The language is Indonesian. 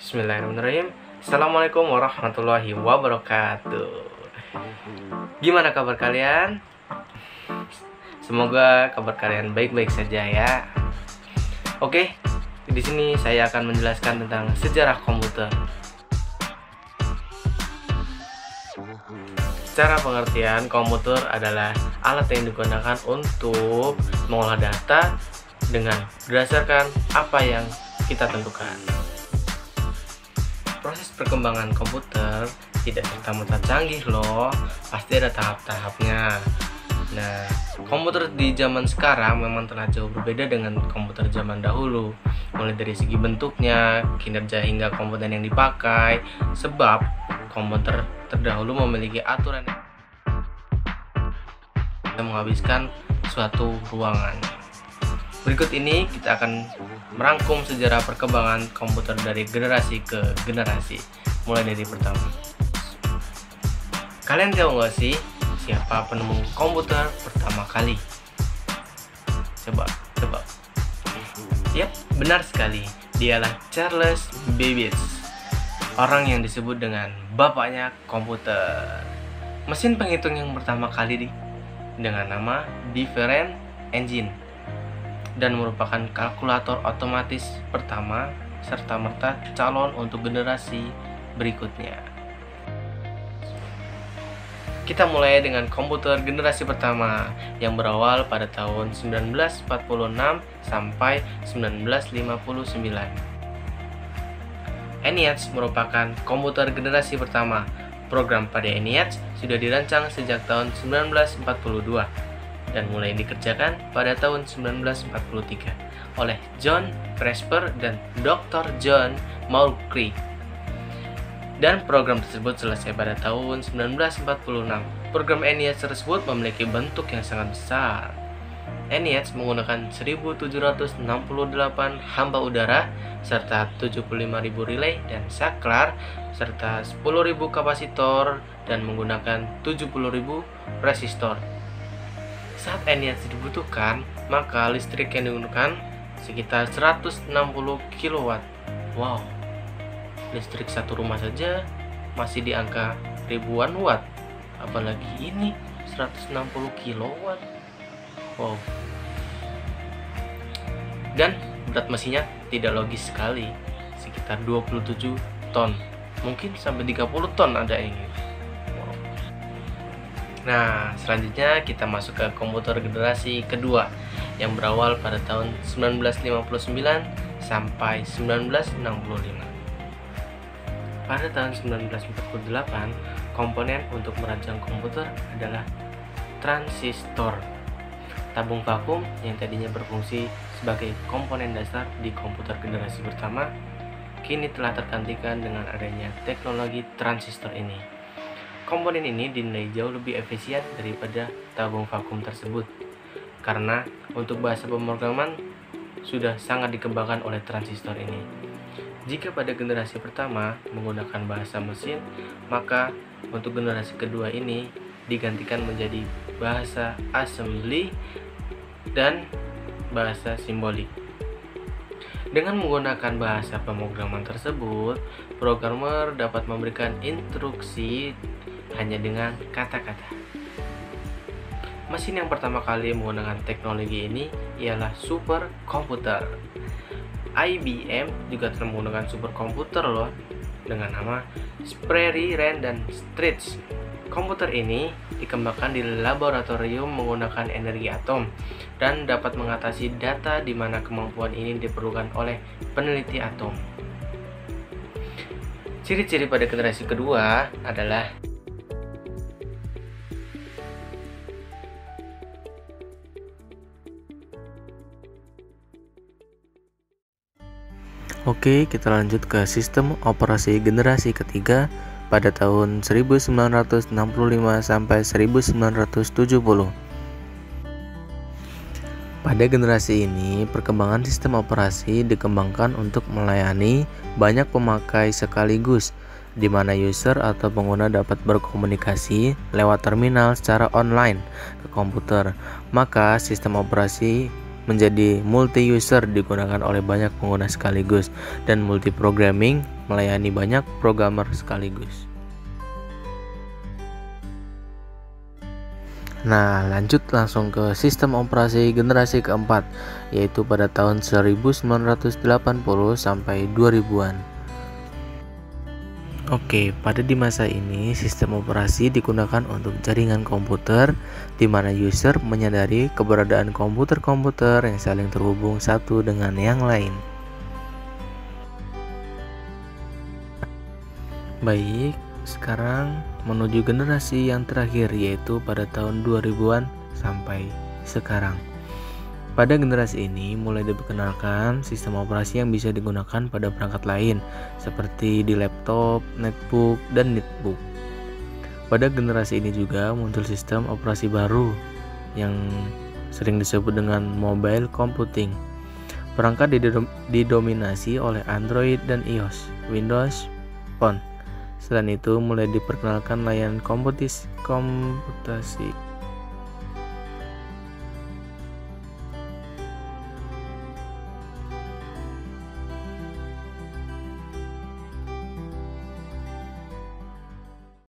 Bismillahirrahmanirrahim. Assalamualaikum warahmatullahi wabarakatuh. Gimana kabar kalian? Semoga kabar kalian baik-baik saja ya. Oke, di sini saya akan menjelaskan tentang sejarah komputer. Secara pengertian, komputer adalah alat yang digunakan untuk mengolah data dengan berdasarkan apa yang kita tentukan. Proses perkembangan komputer tidak serta-merta canggih loh, pasti ada tahap-tahapnya. Nah, komputer di zaman sekarang memang telah jauh berbeda dengan komputer zaman dahulu, mulai dari segi bentuknya, kinerja hingga komponen yang dipakai, sebab komputer terdahulu memiliki aturan yang menghabiskan suatu ruangan. Berikut ini kita akan merangkum sejarah perkembangan komputer dari generasi ke generasi, mulai dari pertama. Kalian tahu nggak sih siapa penemu komputer pertama kali? Coba. Yap, benar sekali. Dialah Charles Babbage, orang yang disebut dengan bapaknya komputer. Mesin penghitung yang pertama kali dengan nama Different Engine, dan merupakan kalkulator otomatis pertama serta-merta calon untuk generasi berikutnya. Kita mulai dengan komputer generasi pertama yang berawal pada tahun 1946 sampai 1959. ENIAC merupakan komputer generasi pertama. Program pada ENIAC sudah dirancang sejak tahun 1942 dan mulai dikerjakan pada tahun 1943 oleh John Presper dan Dr. John Maury. Dan program tersebut selesai pada tahun 1946. Program ENIAC tersebut memiliki bentuk yang sangat besar. ENIAC menggunakan 1768 hamba udara serta 75.000 relay dan saklar serta 10.000 kapasitor dan menggunakan 70.000 resistor. Saat ENIAC dibutuhkan, maka listrik yang digunakan sekitar 160 kW. Wow, listrik satu rumah saja masih di angka ribuan watt, apalagi ini 160 kW. Wow. Dan berat mesinnya tidak logis sekali, sekitar 27 ton, mungkin sampai 30 ton ada ini. Nah, selanjutnya kita masuk ke komputer generasi kedua yang berawal pada tahun 1959 sampai 1965. Pada tahun 1948, komponen untuk merancang komputer adalah transistor. Tabung vakum yang tadinya berfungsi sebagai komponen dasar di komputer generasi pertama, kini telah tergantikan dengan adanya teknologi transistor ini. Komponen ini dinilai jauh lebih efisien daripada tabung vakum tersebut, karena untuk bahasa pemrograman sudah sangat dikembangkan oleh transistor ini. Jika pada generasi pertama menggunakan bahasa mesin, maka untuk generasi kedua ini digantikan menjadi bahasa assembly dan bahasa simbolik. Dengan menggunakan bahasa pemrograman tersebut, programmer dapat memberikan instruksi hanya dengan kata-kata. Mesin yang pertama kali menggunakan teknologi ini ialah superkomputer. IBM juga telah menggunakan superkomputer loh, dengan nama Prairie Ran dan Stritch. Komputer ini dikembangkan di laboratorium menggunakan energi atom dan dapat mengatasi data di mana kemampuan ini diperlukan oleh peneliti atom. Ciri-ciri pada generasi kedua adalah Oke, kita lanjut ke sistem operasi generasi ketiga pada tahun 1965 sampai 1970. Pada generasi ini, perkembangan sistem operasi dikembangkan untuk melayani banyak pemakai sekaligus, di mana user atau pengguna dapat berkomunikasi lewat terminal secara online ke komputer. Maka sistem operasi menjadi multi-user, digunakan oleh banyak pengguna sekaligus, dan multi-programming melayani banyak programmer sekaligus. Nah, lanjut langsung ke sistem operasi generasi keempat, yaitu pada tahun 1980 sampai 2000-an. Oke, pada di masa ini sistem operasi digunakan untuk jaringan komputer di mana user menyadari keberadaan komputer-komputer yang saling terhubung satu dengan yang lain. Baik, sekarang menuju generasi yang terakhir, yaitu pada tahun 2000-an sampai sekarang. Pada generasi ini mulai diperkenalkan sistem operasi yang bisa digunakan pada perangkat lain seperti di laptop, netbook, dan netbook. Pada generasi ini juga muncul sistem operasi baru yang sering disebut dengan mobile computing. Perangkat didominasi oleh Android dan iOS, Windows Phone. Selain itu mulai diperkenalkan layanan komputasi